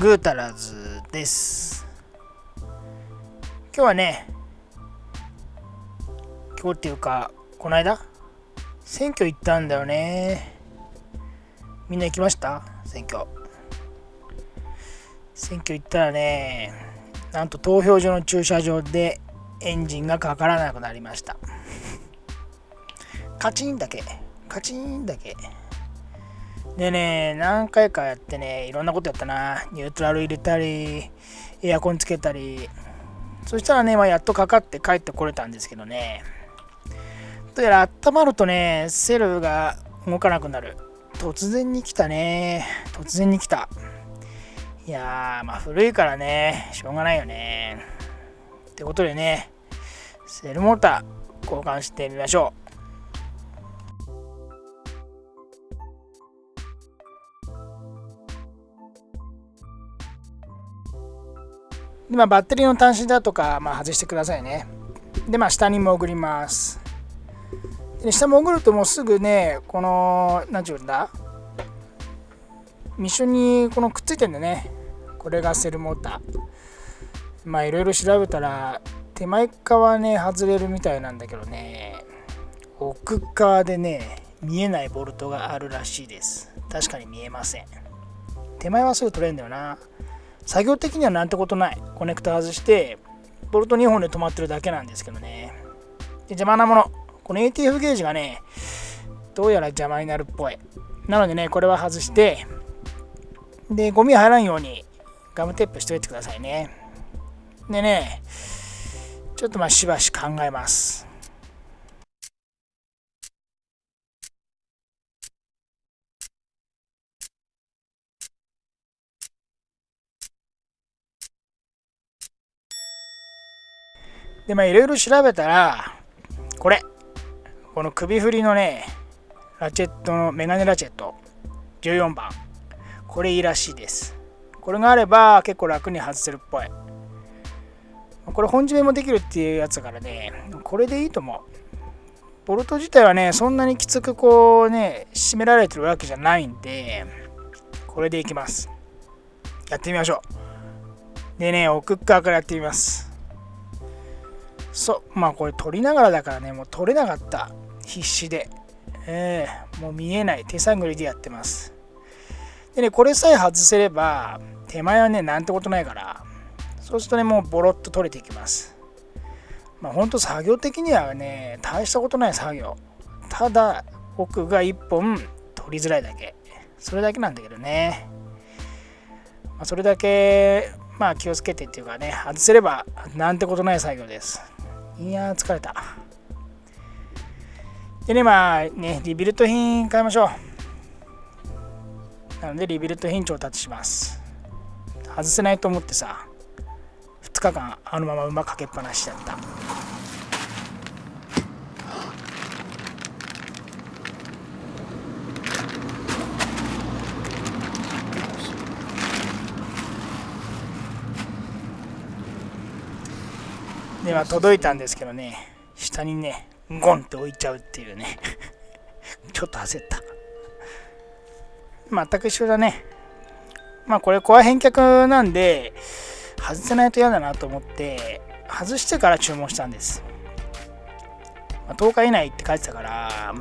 グータラズです。今日はね、今日っていうかこの間選挙行ったんだよね。みんな行きました？選挙行ったらね、なんと投票所の駐車場でエンジンがかからなくなりました。カチンだけでね、何回かやってね、いろんなことやったな。ニュートラル入れたり、エアコンつけたり、そしたらね、やっとかかって帰ってこれたんですけどね、どうやら温まるとね、セルが動かなくなる。突然に来た。いやー、古いからね、しょうがないよね。ってことでね、セルモーター交換してみましょう。でバッテリーの端子だとか、外してくださいね。で下に潜ります。で下潜るともうすぐね、この何て言うんだ、一緒にこのくっついてるんだね。これがセルモーター。いろいろ調べたら手前側ね外れるみたいなんだけどね、奥側でね見えないボルトがあるらしいです。確かに見えません。手前はすぐ取れるんだよな。作業的にはなんてことない。コネクタ外してボルト2本で止まってるだけなんですけどね。で邪魔なもの、この ATF ゲージがねどうやら邪魔になるっぽい。なのでね、これは外して、でゴミ入らんようにガムテープしておいてくださいね。でね、ちょっとしばし考えます。でいろいろ調べたら、この首振りのねラチェットのメガネラチェット14番、これいいらしいです。これがあれば結構楽に外せるっぽい。これ本締めもできるっていうやつだからね、これでいいと思う。ボルト自体はねそんなにきつく締められてるわけじゃないんで、これでいきます。やってみましょう。でね、奥側からやってみます。これ撮りながらだからね、もう撮れなかった。必死で。もう見えない。手探りでやってます。でね、これさえ外せれば、手前はね、なんてことないから、そうするとね、もうボロッと取れていきます。ほんと作業的にはね、大したことない作業。ただ、奥が1本取りづらいだけ。それだけなんだけどね。それだけ、気をつけてっていうかね、外せればなんてことない作業です。いやー、疲れた。でね、リビルト品買いましょう。なのでリビルト品調達します。外せないと思ってさ、2日間あのまま馬かけっぱなしだった。で届いたんですけどね、下にねゴンって置いちゃうっていうねちょっと焦った。全く一緒だね。これコア返却なんで外せないと嫌だなと思って外してから注文したんです。10日以内って書いてたから、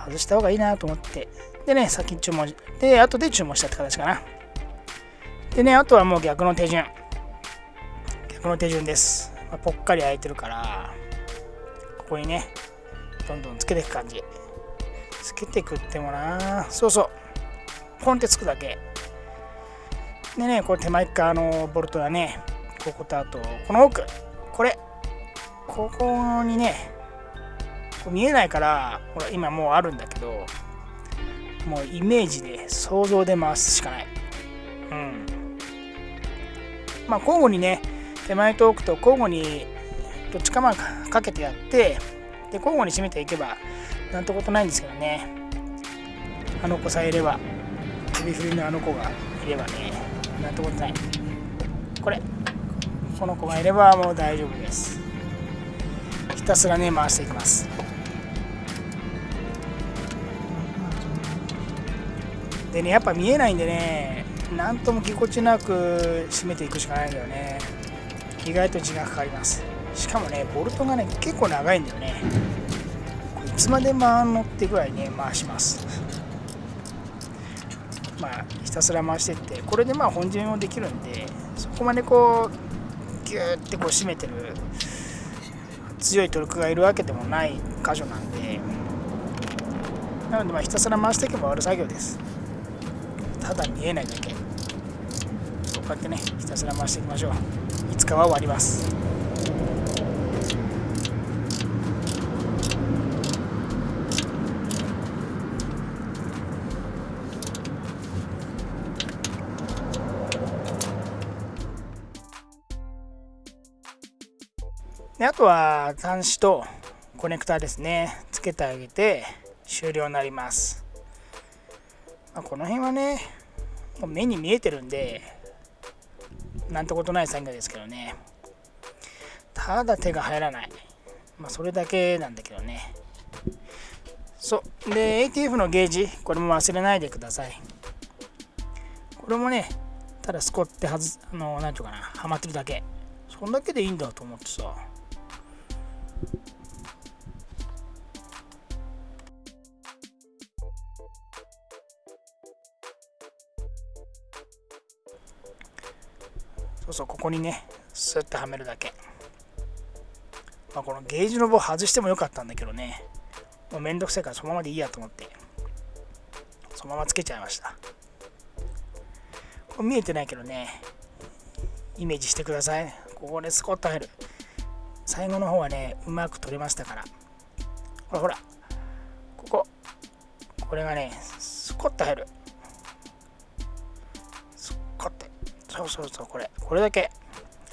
外した方がいいなと思って、でね、先に注文で後で注文したって形かな。でね、あとはもう逆の手順です。ぽっかり開いてるから、ここにねどんどんつけていく感じ。つけていくってもな、ポンってつくだけでね、これ手前側のボルトはね、こことあとこの奥、ここにね、見えないから、ほら今もうあるんだけど、もうイメージで想像で回すしかない。交互にね、手前と奥と交互にどっちかかけてやって、で交互に締めていけばなんてことないんですけどね。あの子さえいれば、首振りのあの子がいればね、なんてことない。この子がいればもう大丈夫です。ひたすらね回していきます。でね、やっぱ見えないんでね、なんともぎこちなく締めていくしかないんだよね。意外と時間かかります。しかもねボルトがね結構長いんだよね。いつまで回んのってぐらいね回します。ひたすら回していって、これで本締めもできるんで、そこまでこうギューってこう締めてる強いトルクがいるわけでもない箇所なんで、なのでひたすら回していけば終わる作業です。ただ見えないだけ。こうやってねひたすら回していきましょう。いつかは終わります。であとは端子とコネクタですね、つけてあげて終了になります。この辺はねもう目に見えてるんでなんてことない作業ですけどね。ただ手が入らない、それだけなんだけどね。そうで ATF のゲージ、これも忘れないでください。これもねただスコってなんていうかな、はまってるだけ、そんだけでいいんだと思ってさ。ここにねスッとはめるだけ。このゲージの棒外してもよかったんだけどね、もうめんどくさいからそのままでいいやと思ってそのままつけちゃいました。これ見えてないけどね、イメージしてください。ここでスコッと入る。最後の方はねうまく取れましたから、ほらこれがねスコッと入る。スコッて、そうこれだけ。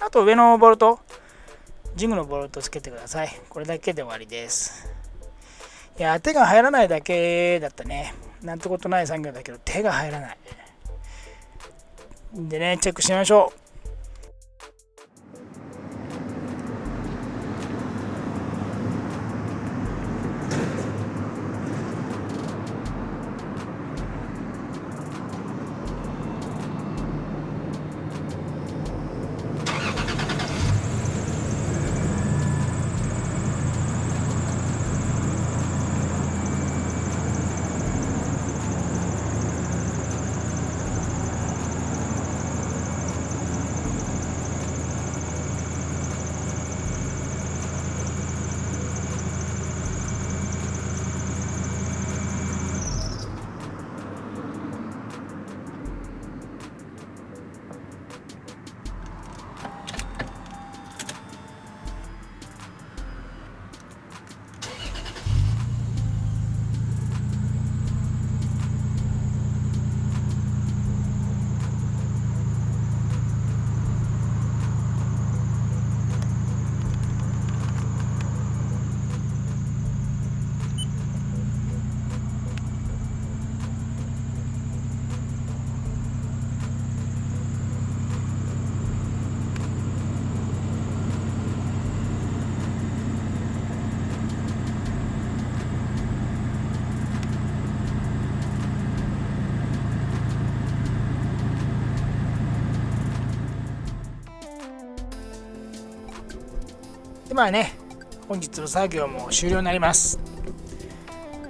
あと上のボルト、ジグのボルトつけてください。これだけで終わりです。いや手が入らないだけだったね。なんてことない作業だけど手が入らないでね、チェックしましょう。で本日の作業も終了になります。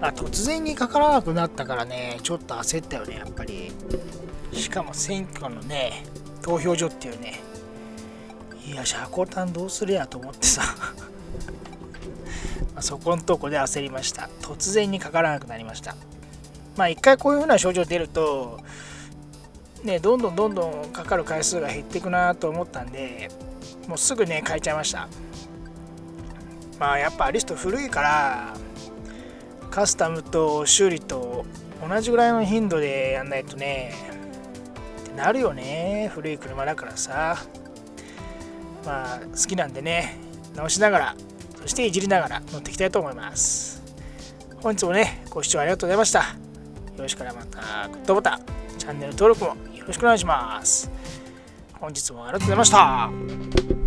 突然にかからなくなったからね、ちょっと焦ったよね、やっぱり。しかも選挙のね、投票所っていうね、いや、シャコタンどうするやと思ってさ、そこのとこで焦りました。突然にかからなくなりました。一回こういう風な症状出ると、どんどんかかる回数が減っていくなと思ったんで、もうすぐね、変えちゃいました。やっぱアリスト古いからカスタムと修理と同じぐらいの頻度でやんないとねってなるよね。古い車だからさ。好きなんでね、直しながら、そしていじりながら乗っていきたいと思います。本日もねご視聴ありがとうございました。よろしければまたグッドボタン、チャンネル登録もよろしくお願いします。本日もありがとうございました。